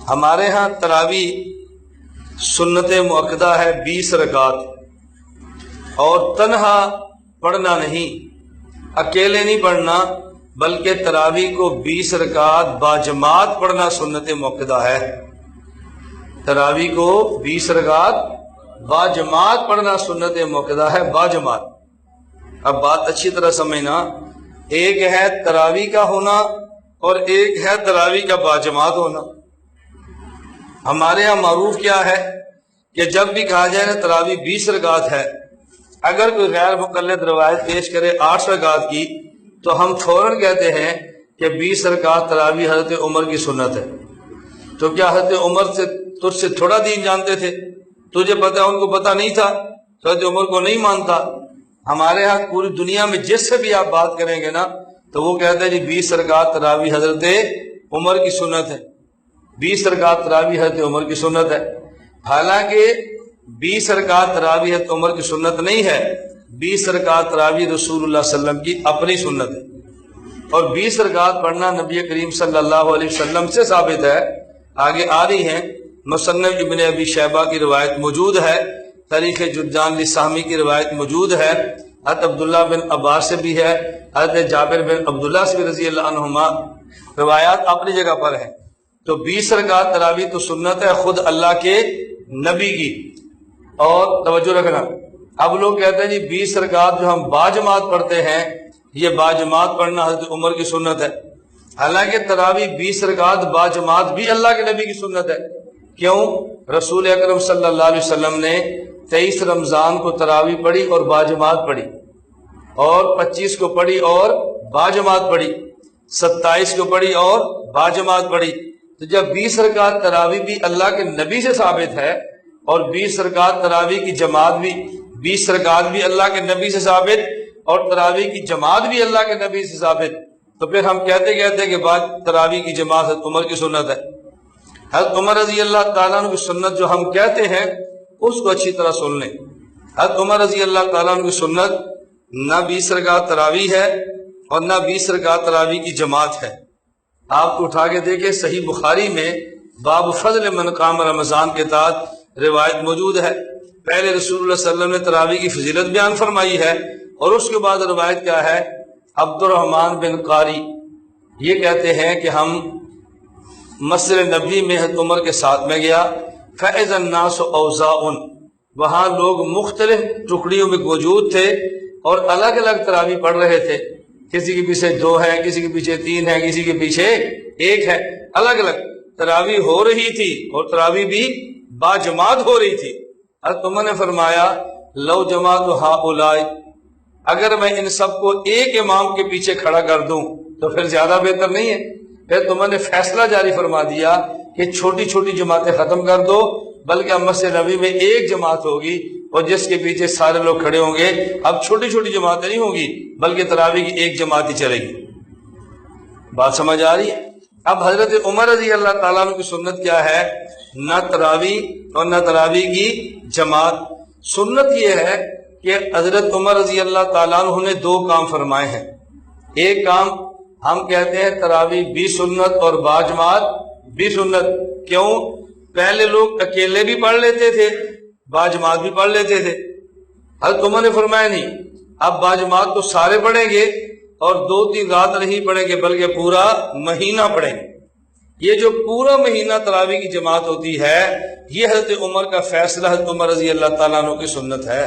ہمارے ہاں تراوی سنت مؤکدہ ہے 20 رکعت، اور تنہا پڑھنا نہیں، اکیلے نہیں پڑھنا، بلکہ تراوی کو 20 رکعت باجماعت پڑھنا سنت مؤکدہ ہے۔ تراوی کو 20 رکعت باجماعت پڑھنا سنت مؤکدہ ہے، باجماعت۔ اب بات اچھی طرح سمجھنا، ایک ہے تراوی کا ہونا اور ایک ہے تراوی کا باجماعت ہونا۔ ہمارے ہاں معروف کیا ہے کہ جب بھی کہا جائے نا تراوی 20 رکعت ہے، اگر کوئی غیر مقلد روایت پیش کرے 8 رکعت کی، تو ہم فوراً کہتے ہیں کہ 20 رکعت تراوی حضرت عمر کی سنت ہے۔ تو کیا حضرت عمر سے تجھ سے تھوڑا دین جانتے تھے؟ تجھے پتا، ان کو پتا نہیں تھا؟ تو حضرت عمر کو نہیں مانتا۔ ہمارے ہاں پوری دنیا میں جس سے بھی آپ بات کریں گے نا تو وہ کہتے ہیں جی 20 رکعت تراوی حضرت عمر کی سنت ہے، 20 رکعت تراوی حضرت عمر کی سنت ہے۔ حالانکہ 20 رکعت تراوی حضرت عمر کی سنت نہیں ہے، 20 رکعت تراوی رسول اللہ صلی اللہ علیہ وسلم کی اپنی سنت ہے، اور 20 رکعت پڑھنا نبی کریم صلی اللہ علیہ وسلم سے ثابت ہے۔ آگے آ رہی ہیں، مصنف ابن ابی شیبہ کی روایت موجود ہے، تاریخ جرجان لسامی کی روایت موجود ہے، حضرت عبداللہ بن عباس سے بھی ہے، حضرت جابر بن عبداللہ سے بھی رضی اللہ عنہما، روایات اپنی جگہ پر ہیں۔ تو 20 رکعت تراوی تو سنت ہے خود اللہ کے نبی کی۔ اور توجہ رکھنا، اب لوگ کہتے ہیں جی 20 رکعت جو ہم باجماعت پڑھتے ہیں، یہ باجماعت پڑھنا حضرت عمر کی سنت ہے۔ حالانکہ تراوی 20 رکعت باجماعت بھی اللہ کے نبی کی سنت ہے۔ کیوں؟ رسول اکرم صلی اللہ علیہ وسلم نے 23 رمضان کو تراوی پڑھی اور باجماعت پڑھی، اور 25 کو پڑھی اور باجماعت پڑھی، 27 کو پڑھی اور باجماعت پڑھی۔ تو جب 20 رکعت تراوی بھی اللہ کے نبی سے ثابت ہے، اور 20 رکعت تراوی کی جماعت بھی، 20 رکعت بھی اللہ کے نبی سے ثابت اور تراوی کی جماعت بھی اللہ کے نبی سے ثابت، تو پھر ہم کہتے کہ بعد تراوی کی جماعت حضرت عمر کی سنت ہے۔ حضرت عمر رضی اللہ تعالیٰ عنہ کی سنت جو ہم کہتے ہیں اس کو اچھی طرح سن لیں۔ حضرت عمر رضی اللہ تعالیٰ عنہ کی سنت نہ 20 رکعت تراوی ہے اور نہ 20 رکعت تراوی کی جماعت ہے۔ آپ کو اٹھا کے دیکھیں، صحیح بخاری میں باب فضل من قام رمضان کے تحت روایت موجود ہے۔ پہلے رسول اللہ صلی اللہ علیہ وسلم نے تراوی کی فضیلت بیان فرمائی ہے، اور اس کے بعد روایت کیا ہے؟ عبد الرحمن بن قاری یہ کہتے ہیں کہ ہم مسجد نبی میں حضرت عمر کے ساتھ میں گیا، فَإِذَا النَّاسُ أَوْزَاءٌ، وہاں لوگ مختلف ٹکڑیوں میں موجود تھے اور الگ الگ تراوی پڑھ رہے تھے، کسی کے پیچھے 2 ہے، کسی کے پیچھے 3 ہے، کسی کے پیچھے 1 ہے، الگ الگ تراوی ہو رہی تھی، اور تراوی بھی باجماعت ہو رہی تھی۔ حضرت عمر نے فرمایا لو جماعت ہؤلاء، اگر میں ان سب کو ایک امام کے پیچھے کھڑا کر دوں تو پھر زیادہ بہتر نہیں ہے؟ پھر تمہیں نے فیصلہ جاری فرما دیا کہ چھوٹی چھوٹی جماعتیں ختم کر دو، بلکہ اب مسجد نبی میں ایک جماعت ہوگی اور جس کے پیچھے سارے لوگ کھڑے ہوں گے۔ اب چھوٹی چھوٹی جماعتیں نہیں ہوں گی بلکہ تراوی کی ایک جماعت ہی چلے گی۔ بات سمجھ آ رہی ہے؟ اب حضرت عمر رضی اللہ تعالیٰ عنہ کی سنت کیا ہے؟ نہ تراوی اور نہ تراوی کی جماعت۔ سنت یہ ہے کہ حضرت عمر رضی اللہ تعالیٰ عنہ نے 2 کام فرمائے ہیں۔ ایک کام ہم کہتے ہیں تراوی بھی سنت اور باجماعت بھی سنت۔ کیوں؟ پہلے لوگ اکیلے بھی پڑھ لیتے تھے، باجماعت بھی پڑھ لیتے تھے۔ حضرت عمر نے فرمایا نہیں، اب باجماعت تو سارے پڑھیں گے، اور 2-3 رات نہیں پڑھیں گے بلکہ پورا مہینہ پڑھیں گے۔ یہ جو پورا مہینہ تراوی کی جماعت ہوتی ہے، یہ حضرت عمر کا فیصلہ، حضرت عمر رضی اللہ تعالیٰ عنہ کی سنت ہے۔